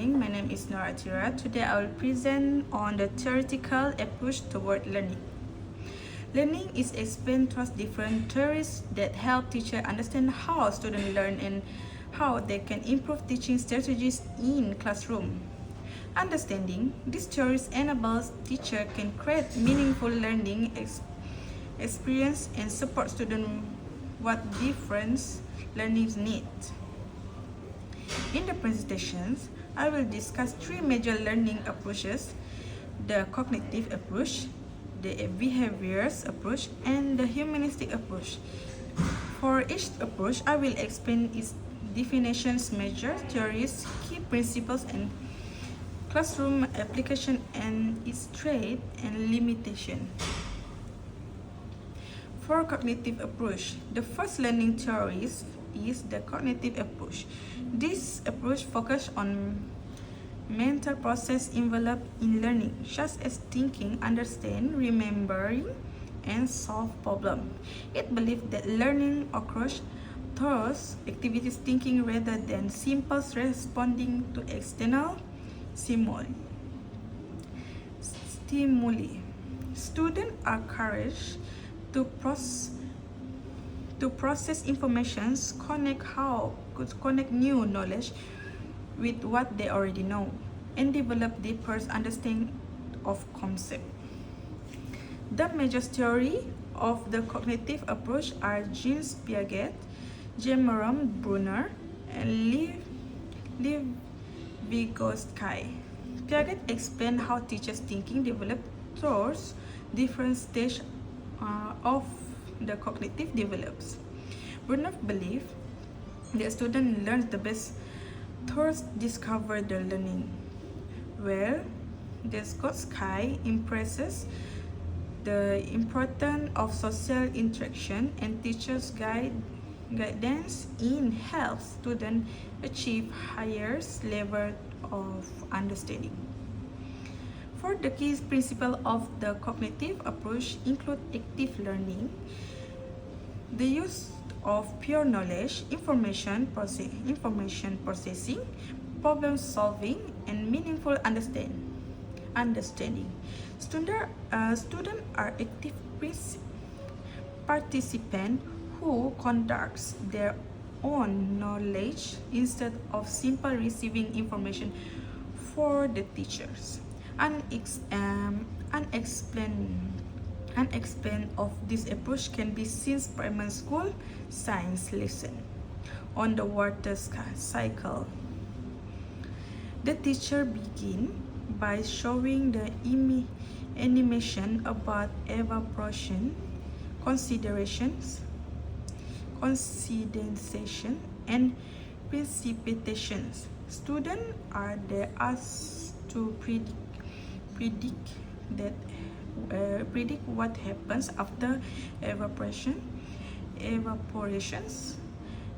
My name is Nora Tira. Today I will present on the theoretical approach toward learning. Learning is explained through different theories that help teachers understand how students learn and how they can improve teaching strategies in classroom. Understanding these theories enables teachers can create meaningful learning experience and support students what different learning needs. In the presentations, I will discuss three major learning approaches: the cognitive approach, the behaviors approach, and the humanistic approach. For each approach, I will explain its definitions, measures, theories, key principles, and classroom application, and its strength and limitation. For cognitive approach, the first learning theory is the cognitive approach. This approach focuses on mental process involved in learning, such as thinking, understand, remembering, and solve problems. It believes that learning occurs through activities thinking rather than simple responding to external stimuli. Students are encouraged to process information, connect new knowledge with what they already know, and develop deeper understanding of concept. The major theory of the cognitive approach are Jean Piaget, Jerome Bruner, and Lev Vygotsky. Piaget explained how teachers' thinking developed through different stages of the cognitive develops. Bruner believed that students learn the best through discover their learning, where Vygotsky impresses the importance of social interaction and teachers' guidance in help students achieve higher level of understanding. For the key principles of the cognitive approach include active learning, the use of pure knowledge, information processing, problem solving, and meaningful understanding. Students are active participants who conduct their own knowledge instead of simply receiving information for the teachers. Unexplained of this approach can be seen in primary school science lesson on the water cycle. The teacher begins by showing the animation about evaporation, condensation, and precipitation. Students are then asked to predict what happens after evaporations,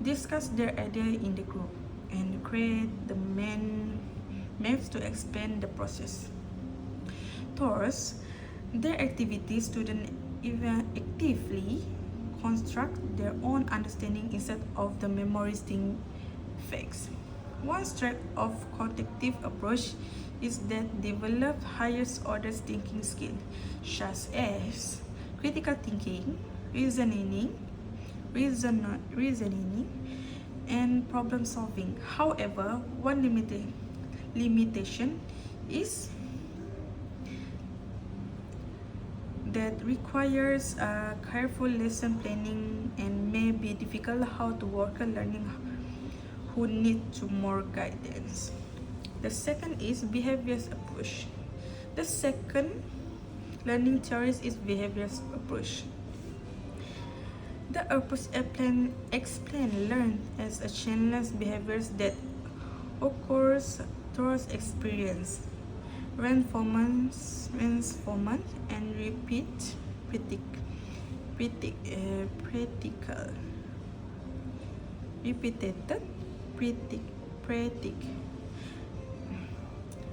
discuss their idea in the group, and create the maps to explain the process. Towards their activities, students actively construct their own understanding instead of the memorizing facts. One strength of cognitive approach is that develop higher order thinking skills, such as critical thinking, reasoning, and problem solving. However, one limitation is that requires careful lesson planning and may be difficult how to work on learning who need to more guidance. The second is behaviors approach. The second learning theory is behaviors approach. The approach explain learn as a chainless behaviors that occurs through experience, reinforcement, and repeated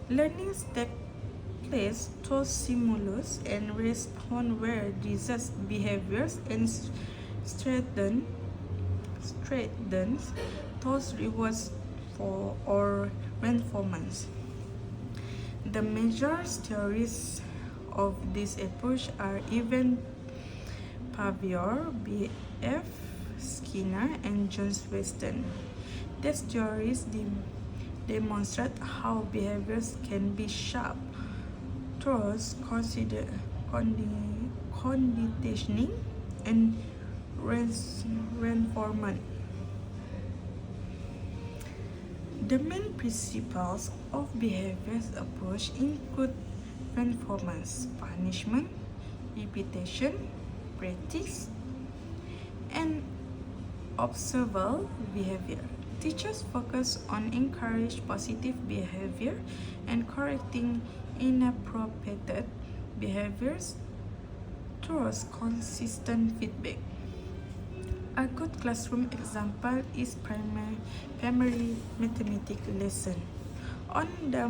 learning takes place through stimulus and response where these behaviors and strengthens those rewards for or reinforcement. The major theories of this approach are Evan Paviour, B.F. Skinner, and John Weston. These theories demonstrate how behaviors can be shaped through conditioning and reinforcement. The main principles of behaviors approach include reinforcement, punishment, repetition, practice, and observable behavior. Teachers focus on encourage positive behavior and correcting inappropriate behaviors through consistent feedback. A good classroom example is primary mathematics lesson. On the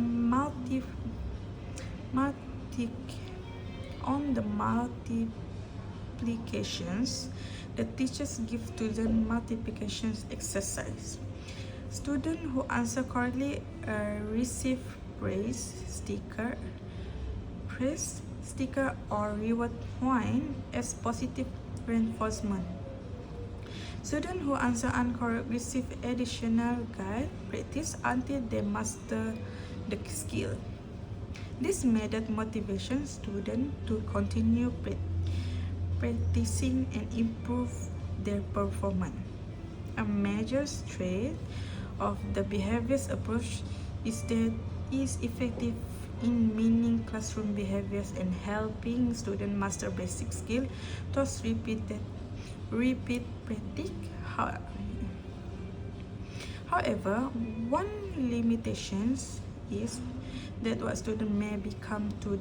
multiplications, the teachers give students multiplications exercise. Students who answer correctly receive praise sticker or reward point as positive reinforcement. Students who answer incorrect receive additional guide practice until they master the skill. This method motivates students to continue practicing and improve their performance. A major strength of the behaviors approach is that it is effective in meaning classroom behaviors and helping students master basic skills thus repeat practice. However, one limitation is that what students may become to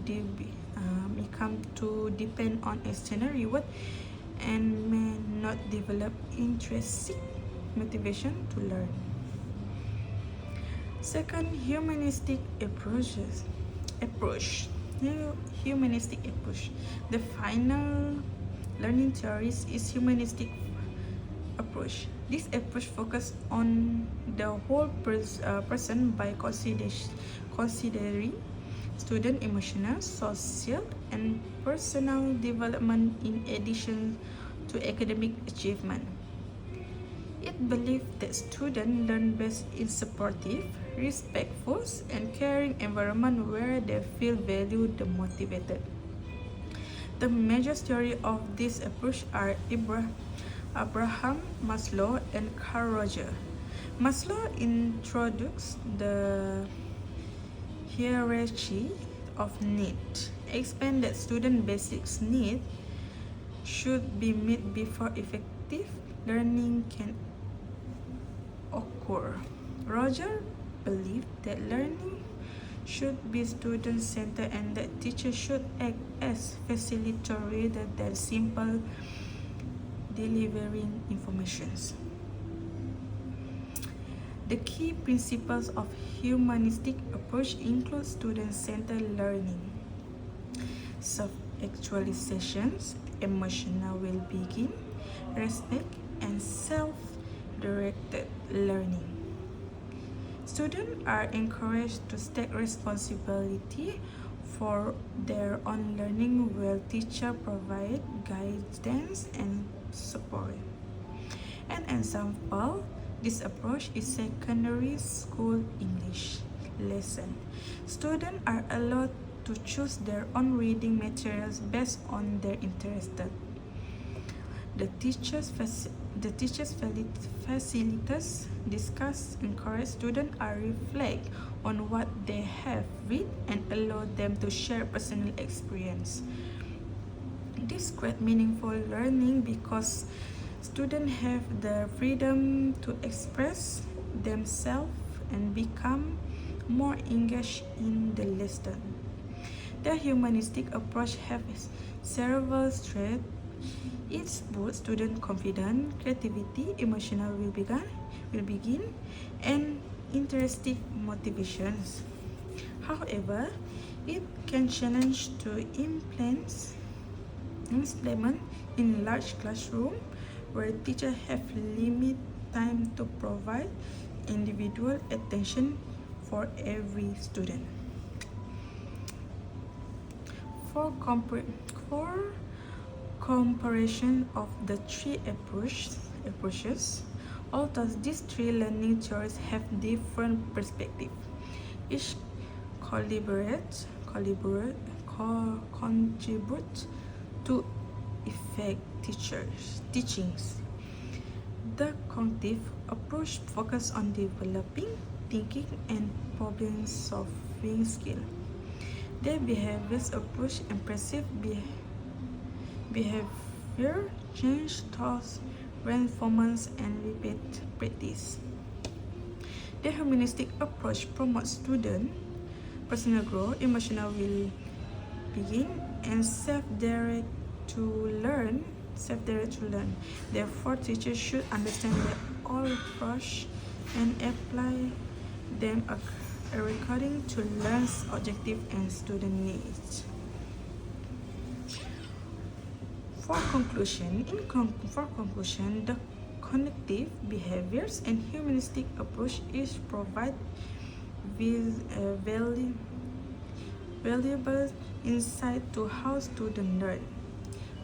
depend on external reward and may not develop intrinsic motivation to learn. Second, humanistic approach. Humanistic approach. The final learning theories is humanistic approach. This approach focuses on the whole person by considering student emotional, social, and personal development in addition to academic achievement. It believes that students learn best in supportive, respectful, and caring environment where they feel valued and motivated. The major theories of this approach are Abraham Maslow and Carl Rogers. Maslow introduced the hierarchy of needs, explained that student basic needs should be met before effective learning can occur. Rogers believed that learning should be student-centered and that teachers should act as facilitators rather than simple delivering information. The key principles of humanistic approach include student-centered learning, self-actualizations, emotional well-being, respect, and self-directed learning. Students are encouraged to take responsibility for their own learning while teachers provide guidance and support. An example, this approach is secondary school English lesson. Students are allowed to choose their own reading materials based on their interests. The teachers facilitators discuss, encourage students to reflect on what they have read and allow them to share personal experience. This creates meaningful learning because students have the freedom to express themselves and become more engaged in the lesson. The humanistic approach has several strengths. It boosts student confidence, creativity, emotional well-being, and intrinsic motivations. However, it can challenge to implement in large classrooms where teachers have limited time to provide individual attention. for every student. For comparison of the three approaches, although these three learning theories have different perspectives, each contribute to effect teachings. The cognitive approach focuses on developing thinking and problem-solving skill. The behaviors approach impressive behavior change thoughts, reinforcement, and repeat practice. The humanistic approach promotes student personal growth, emotional well-being, and self-directed to learn. Therefore, teachers should understand all approach and apply them according to learner's objective and student needs. For conclusion, the cognitive behaviors and humanistic approach is provide with valuable insight to how students learn.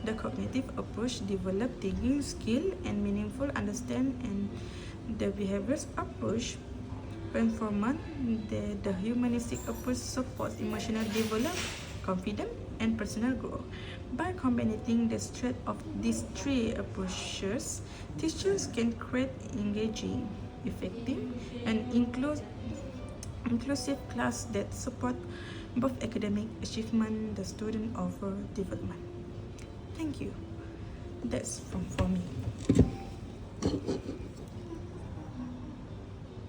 The cognitive approach develops thinking skill and meaningful understanding, and the behaviors approach reinforcement. The humanistic approach supports emotional development, confidence, and personal growth. By combining the strength of these three approaches, teachers can create engaging, effective, and inclusive class that support both academic achievement and student overall development. Thank you. That's from for me.